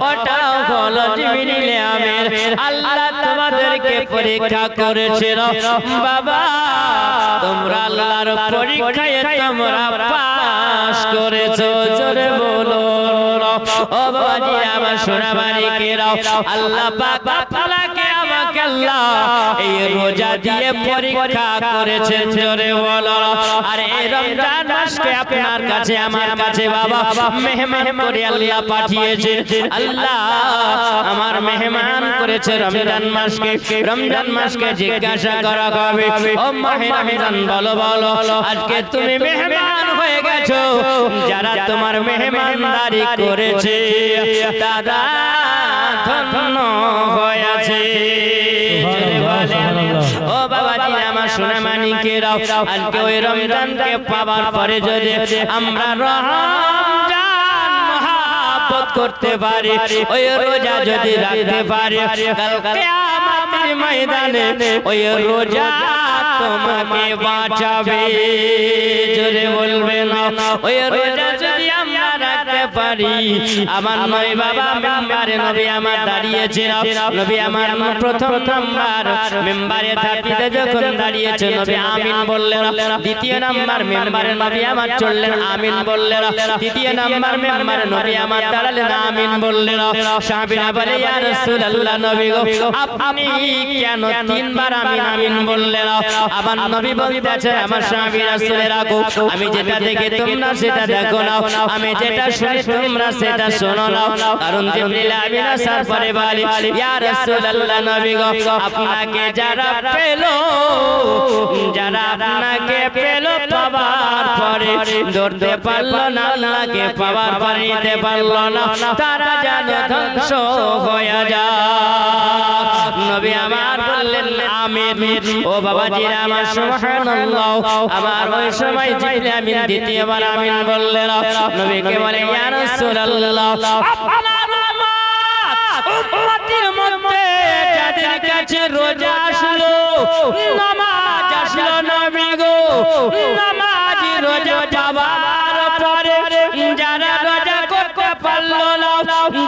ওটাও হলো জিবরিল আমিন আল্লাহ তোমাদেরকে পরীক্ষা করেছিল বাবা তোমরা আল্লাহর পরীক্ষায় তোমরা পাস করেছো জোরে বলো ও বাবাজি আমার সোনা মানিকেরাও আল্লাহ পাক আপনাকে আমাকে আল্লাহ এই রোজা দিয়ে পরীক্ষা করেছেন জোরে বলো আর এই রমজান মাসকে আপনার কাছে আমার কাছে বাবা মেহমান করে আল্লাহ পাঠিয়েছেন আল্লাহ আমার মেহমান করেছে রমজান মাসকে জিজ্ঞাসা করা হবে ও মাহে রমজান বলো বলো আজকে তুমি মেহমান হয়ে গেছো যারা তোমার মেহমানদারি করেছে তারা ধন্য হয়েছে ও বাবাজি আমার সোনা মানিকেরাও আজকে ওই রমজানকে পাওয়ার পরে যদি আমরা রমজান মহব্বত করতে পারি ওই রোজা যদি রাখতে পারি কাল কিয়ামতের ময়দানে ওই রোজা তোমাকে বাঁচাবে জোরে বলবে না ওই রোজা যদি আমরা রাখতে পারি। আমার নবী বাবা মিম্বারে নবী আমার দাঁড়িয়েছেন, নবী আমার প্রথম নাম্বার মিম্বারে থাকতে যখন দাঁড়িয়েছে নবী আমিন বললেন। দ্বিতীয় নাম্বার মিম্বারে নবী আমার চললেন, আমিন বললেন। তৃতীয় নাম্বার মিম্বারে নবী আমার দাঁড়ালেন, আমিন বললেন। সাহাবীরা বলে ইয়া রাসূলুল্লাহ নবী গো আপনি কেন তিনবার আমিন আমিন বললেন? আমার নবী বলতেছে আমার সাহাবী রাসূলেরা গো আমি যেটা দেখি তোমরা সেটা দেখো না, আমি যেটা শুনি তোমরা সেটা শোনো না। কারণ জিবরিল আমিন আসার পরে বলে ইয়া রাসূলুল্লাহ নবী গো আপনাকে যারা পেলো, যারা আপনাকে পেলো পাওয়ার পরে ধরতে পারলো না, আল্লাহকে পাওয়ার পরে নিতে পারলো না, তারা যেন ধ্বংস হয়ে যায়। নবী আমার বললেন আমিন। ও বাবাজিরা আমার সুবহানাল্লাহ, আমার ওই সময় জিবরিল আমিন দ্বিতীয়বার আমিন বললেন। নবীকে বলে ইয়া রাসূলুল্লাহ আপনার উম্মতের মধ্যে যাদের কাছে রোজা আসলো, নামাজ আসলো নবী গো, নামাজ রোজা পাওয়ার পরে যারা রোজা করতে পারলো না,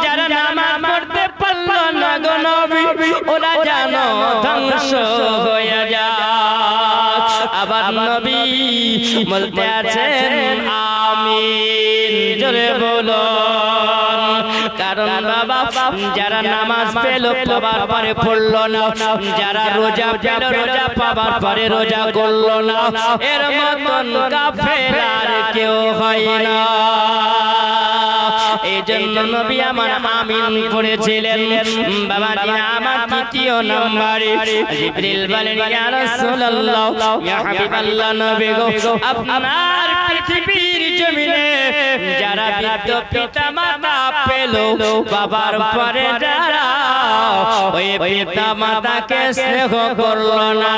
যারা নামাজ পড়তে পারলো না গো নবী, ওরা যেন ধ্বংস হয়ে যায়। আবার নবী বলতে আছেন আমিন, জোরে বলো। কারণ বাবা যারা নামাজ পেলো পাবার পরে পড়লো না, যারা রোজা পেলো রোজা পাবার পরে রোজা করলো না, এর মতন কাফের আর কেউ হয় না। এই জন্য নবী আমার আমিন পড়েছিলেন। বাবা আমার তৃতীয় নম্বরে জিবরিল বলেন ইয়া রাসূলুল্লাহ ইয়া হাবিবাল্লাহ নবী গো আপনার পৃথিবীর জমিনে যারা বৃদ্ধ পিতা মাতা পেলো বাবার পরে যারা ওই পিতা মাতাকে স্নেহ করলো না,